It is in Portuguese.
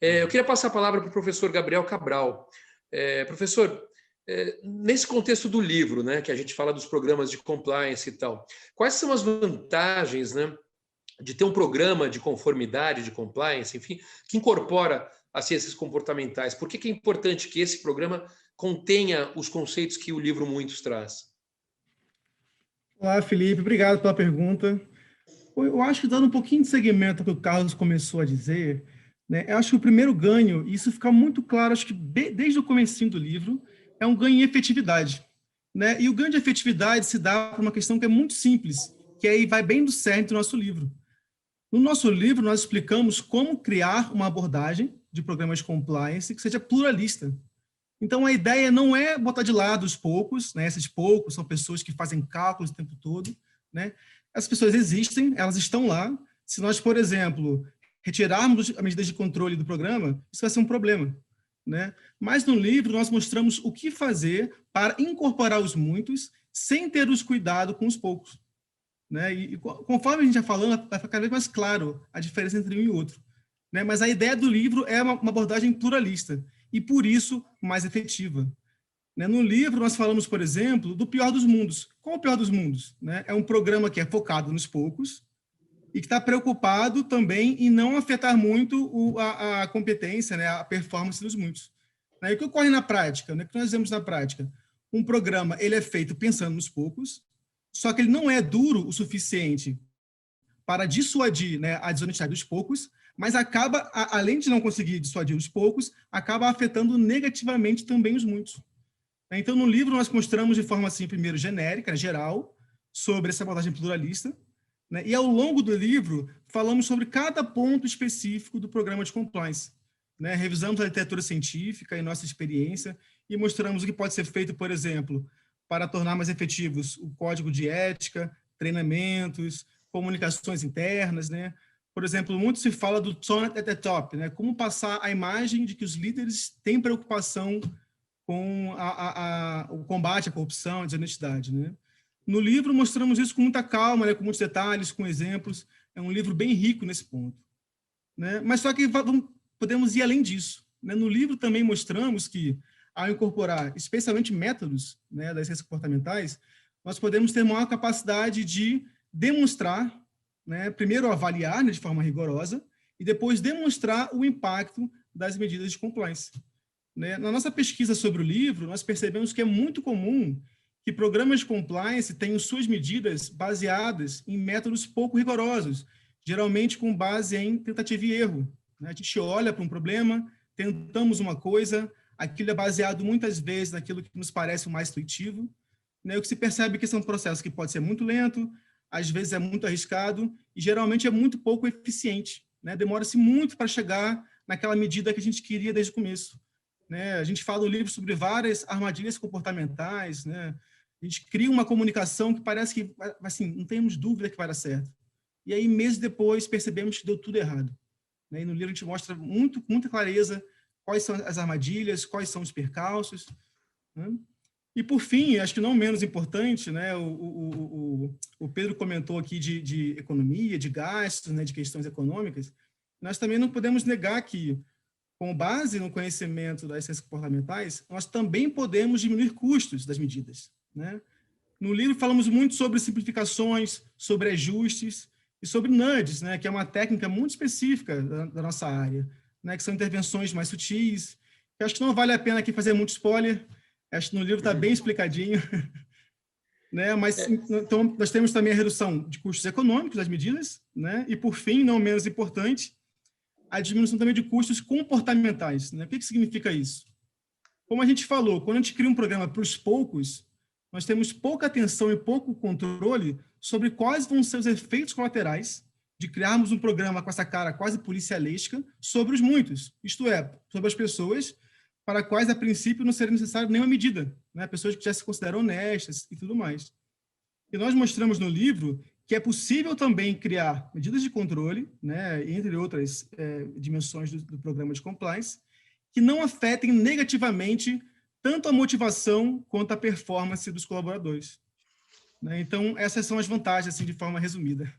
Eu queria passar a palavra para o professor Gabriel Cabral. Professor, nesse contexto do livro, né, que a gente fala dos programas de compliance e tal, quais são as vantagens, né, de ter um programa de conformidade, de compliance, enfim, que incorpora as ciências comportamentais? Por que é importante que esse programa contenha os conceitos que o livro Muitos traz? Olá, Felipe. Obrigado pela pergunta. Eu acho que, dando um pouquinho de segmento ao que o Carlos começou a dizer, né, eu acho que o primeiro ganho, e isso fica muito claro, acho que desde o comecinho do livro, é um ganho em efetividade. Né? E o ganho de efetividade se dá por uma questão que é muito simples, que aí vai bem do cerne do nosso livro. No nosso livro, nós explicamos como criar uma abordagem de programas de compliance que seja pluralista. Então, a ideia não é botar de lado os poucos, né? Esses poucos são pessoas que fazem cálculos o tempo todo, né? As pessoas existem, elas estão lá. Se nós, por exemplo, retirarmos as medidas de controle do programa, isso vai ser um problema, né? Mas no livro nós mostramos o que fazer para incorporar os muitos sem ter os cuidado com os poucos, né? E conforme a gente vai falando, vai ficar cada vez mais claro a diferença entre um e outro, né? Mas a ideia do livro é uma abordagem pluralista e, por isso, mais efetiva. Né? No livro, nós falamos, por exemplo, do pior dos mundos. Qual é o pior dos mundos? Né? É um programa que é focado nos poucos e que está preocupado também em não afetar muito a competência, né? A performance dos muitos. Né? E o que ocorre na prática? Né? O que nós vemos na prática? Um programa ele é feito pensando nos poucos, só que ele não é duro o suficiente para dissuadir, né, a desonestidade dos poucos, mas acaba, além de não conseguir dissuadir os poucos, acaba afetando negativamente também os muitos. Então, no livro, nós mostramos de forma, assim, primeiro, genérica, geral, sobre essa abordagem pluralista, né? E, ao longo do livro, falamos sobre cada ponto específico do programa de compliance. Né? Revisamos a literatura científica e nossa experiência e mostramos o que pode ser feito, por exemplo, para tornar mais efetivos o código de ética, treinamentos, comunicações internas, né? Por exemplo, muito se fala do tone at the top, né? Como passar a imagem de que os líderes têm preocupação com o combate à corrupção, à desonestidade, né? No livro mostramos isso com muita calma, né? Com muitos detalhes, com exemplos. É um livro bem rico nesse ponto, né? Mas só que podemos ir além disso, né? No livro também mostramos que, ao incorporar especialmente métodos, né, das ciências comportamentais, nós podemos ter maior capacidade de demonstrar, né, primeiro avaliar, né, de forma rigorosa, e depois demonstrar o impacto das medidas de compliance. Né? Na nossa pesquisa sobre o livro, nós percebemos que é muito comum que programas de compliance tenham suas medidas baseadas em métodos pouco rigorosos, geralmente com base em tentativa e erro. Né? A gente olha para um problema, tentamos uma coisa, aquilo é baseado muitas vezes naquilo que nos parece o mais intuitivo, né? O que se percebe que esse é um processo que pode ser muito lento, às vezes é muito arriscado e geralmente é muito pouco eficiente. Né? Demora-se muito para chegar naquela medida que a gente queria desde o começo. Né? A gente fala no livro sobre várias armadilhas comportamentais, né? A gente cria uma comunicação que parece que, assim, não temos dúvida que vai dar certo. E aí, meses depois, percebemos que deu tudo errado. Né? E no livro a gente mostra com muita clareza quais são as armadilhas, quais são os percalços. Né? E, por fim, acho que não menos importante, né, o Pedro comentou aqui de economia, de gastos, né, de questões econômicas. Nós também não podemos negar que, com base no conhecimento das ciências comportamentais, nós também podemos diminuir custos das medidas. Né? No livro falamos muito sobre simplificações, sobre ajustes e sobre nudges, né, que é uma técnica muito específica da nossa área, né, que são intervenções mais sutis. Eu acho que não vale a pena aqui fazer muito spoiler, acho que no livro está bem explicadinho. Né? Mas, então, nós temos também a redução de custos econômicos das medidas, né? E, por fim, não menos importante, a diminuição também de custos comportamentais. Né? O que significa isso? Como a gente falou, quando a gente cria um programa para os poucos, nós temos pouca atenção e pouco controle sobre quais vão ser os efeitos colaterais de criarmos um programa com essa cara quase policialesca sobre os muitos, isto é, sobre as pessoas para quais, a princípio, não seria necessário nenhuma medida, né? Pessoas que já se consideram honestas e tudo mais. E nós mostramos no livro que é possível também criar medidas de controle, né, entre outras dimensões do programa de compliance, que não afetem negativamente tanto a motivação quanto a performance dos colaboradores. Né? Então, essas são as vantagens, assim, de forma resumida.